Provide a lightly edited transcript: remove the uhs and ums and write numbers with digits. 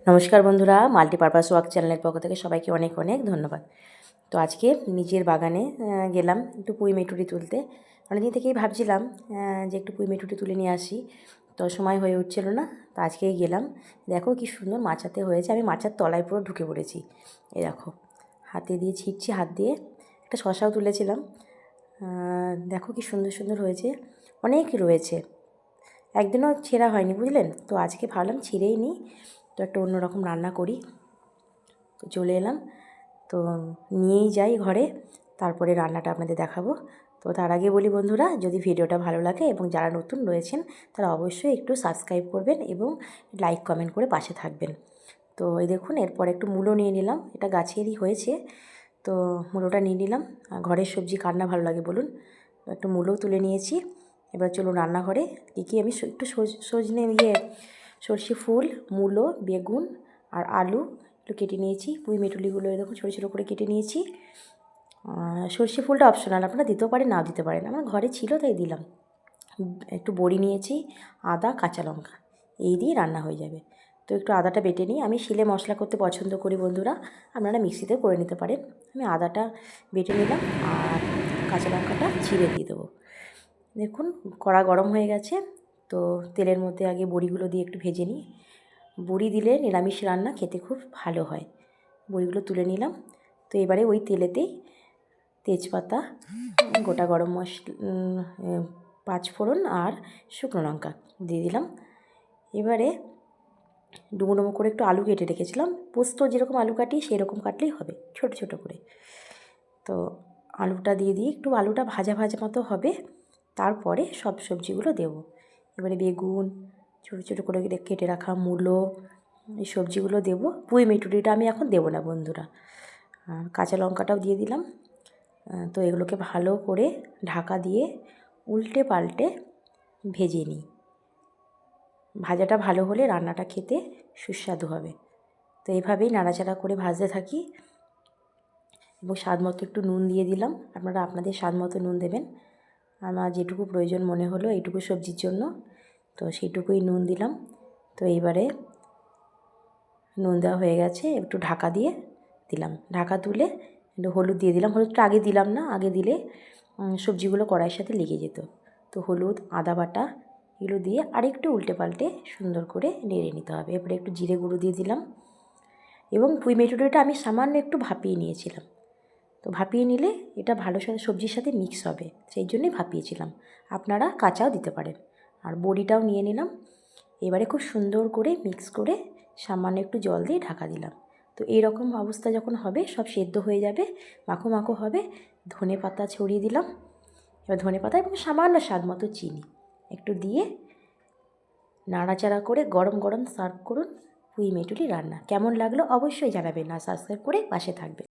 নমস্কার বন্ধুরা, multipurpose work চ্যানেলের পক্ষ থেকে সবাইকে অনেক অনেক ধন্যবাদ। তো আজকে নিজের বাগানে গেলাম একটু পুঁই মেটুরি তুলতে। অনেকদিন থেকেই ভাবছিলাম যে একটু পুঁই মেটুরি তুলে নিয়ে আসি, তো সময় হয়ে উঠছিল না। তো আজকেই গেলাম। দেখো কি সুন্দর মাচাতে হয়েছে, আমি মাচার তলায় পুরো ঢুকে পড়েছি। এই দেখো, হাতে দিয়ে ছিটছি, হাত দিয়ে একটা শশাও তুলেছিলাম। দেখো কি সুন্দর সুন্দর হয়েছে, অনেক রয়েছে, একদিনও ছেঁড়া হয়নি বুঝলেন। তো আজকে ভাবলাম ছিঁড়েই নিই, তো একটা অন্যরকম রান্না করি। তো চলে এলাম, তো নিয়েই যাই ঘরে, তারপরে রান্নাটা আপনাদের দেখাবো। তো তার আগে বলি বন্ধুরা, যদি ভিডিওটা ভালো লাগে এবং যারা নতুন রয়েছেন তারা অবশ্যই একটু সাবস্ক্রাইব করবেন এবং লাইক কমেন্ট করে পাশে থাকবেন। তো এই দেখুন, এরপর একটু মূলো নিয়ে নিলাম, এটা গাছেরই হয়েছে। তো মূলোটা নিয়ে নিলাম, ঘরের সবজি কার না ভালো লাগে বলুন। একটু মূলোও তুলে নিয়েছি। এবার চলুন রান্নাঘরে কী আমি একটু সজনে সর্ষে ফুল, মূলো, বেগুন আর আলু একটু কেটে নিয়েছি। পুঁই মেটুলিগুলো এরকম ছোটো ছোটো করে কেটে নিয়েছি। সর্ষে ফুলটা অপশনাল, আপনারা দিতেও পারেন নাও দিতে পারেন, আমার ঘরে ছিল তাই দিলাম। একটু বড়ি নিয়েছি, আদা, কাঁচা লঙ্কা, এই দিয়ে রান্না হয়ে যাবে। তো একটু আদাটা বেটে নিই, আমি শিলে মশলা করতে পছন্দ করি বন্ধুরা, আপনারা মিক্সিতেও করে নিতে পারেন। আমি আদাটা বেটে নিলাম আর কাঁচা লঙ্কাটা ছিঁড়ে দিয়ে দেবো। দেখুন কড়া গরম হয়ে গেছে, তো তেলের মধ্যে আগে বড়িগুলো দিয়ে একটু ভেজে নিই। বড়ি দিলে নিরামিষ রান্না খেতে খুব ভালো হয়। বড়িগুলো তুলে নিলাম। তো এবারে ওই তেলেতেই তেজপাতা, গোটা গরম মশলা, পাঁচফোড়ন আর শুকনো লঙ্কা দিয়ে দিলাম। এবারে ডুমো ডুমো করে একটু আলু কেটে রেখেছিলাম, পোস্ত যেরকম আলু কাটি সেরকম কাটলেই হবে, ছোটো ছোটো করে। তো আলুটা দিয়ে দিই, একটু আলুটা ভাজা ভাজা মতো হবে, তারপরে সব সবজিগুলো দেবো। এবারে বেগুন, ছোটো ছোটো করে কেটে রাখা মূলো, এই সবজিগুলো দেবো। পুঁই মেটুরিটা আমি এখন দেবো না বন্ধুরা। আর কাঁচা লঙ্কাটাও দিয়ে দিলাম। তো এগুলোকে ভালো করে ঢাকা দিয়ে উল্টে পাল্টে ভেজে নিই। ভাজাটা ভালো হলে রান্নাটা খেতে সুস্বাদু হবে। তো এইভাবেই নাড়াচাড়া করে ভাজতে থাকি এবং স্বাদ মতো একটু নুন দিয়ে দিলাম। আপনারা আপনাদের স্বাদ মতো নুন দেবেন। আমার যেটুকু প্রয়োজন মনে হলো এইটুকু সবজির জন্য, তো সেইটুকুই নুন দিলাম। তো এইবারে নুন দেওয়া হয়ে গেছে, একটু ঢাকা দিয়ে দিলাম। ঢাকা তুলে একটু হলুদ দিয়ে দিলাম। হলুদটা আগে দিলাম না, আগে দিলে সবজিগুলো কড়াইয়ের সাথে লেগে যেত। তো হলুদ, আদা বাটা এগুলো দিয়ে আরেকটু উল্টে পাল্টে সুন্দর করে নেড়ে নিতে হবে। এরপরে একটু জিরে গুঁড়ো দিয়ে দিলাম এবং পুঁই মেটুরিটা আমি সামান্য একটু ভাপিয়ে নিয়েছিলাম। তো ভাপিয়ে নিলে এটা ভালো সাথে সবজির সাথে মিক্স হবে, সেই জন্যই ভাপিয়েছিলাম। আপনারা কাঁচাও দিতে পারেন। আর বড়িটাও নিয়ে নিলাম। এবারে খুব সুন্দর করে মিক্স করে সামান্য একটু জল দিয়ে ঢাকা দিলাম। তো এইরকম অবস্থা যখন হবে, সব সেদ্ধ হয়ে যাবে, মাখো মাখো হবে, ধনে পাতা ছড়িয়ে দিলাম। এবার ধনে পাতা এবং সামান্য স্বাদ মতো চিনি একটু দিয়ে নাড়াচাড়া করে গরম গরম সার্ভ করুন পুঁই মেটুলি রান্না। কেমন লাগলো অবশ্যই জানাবেন, আর সাবস্ক্রাইব করে পাশে থাকবেন।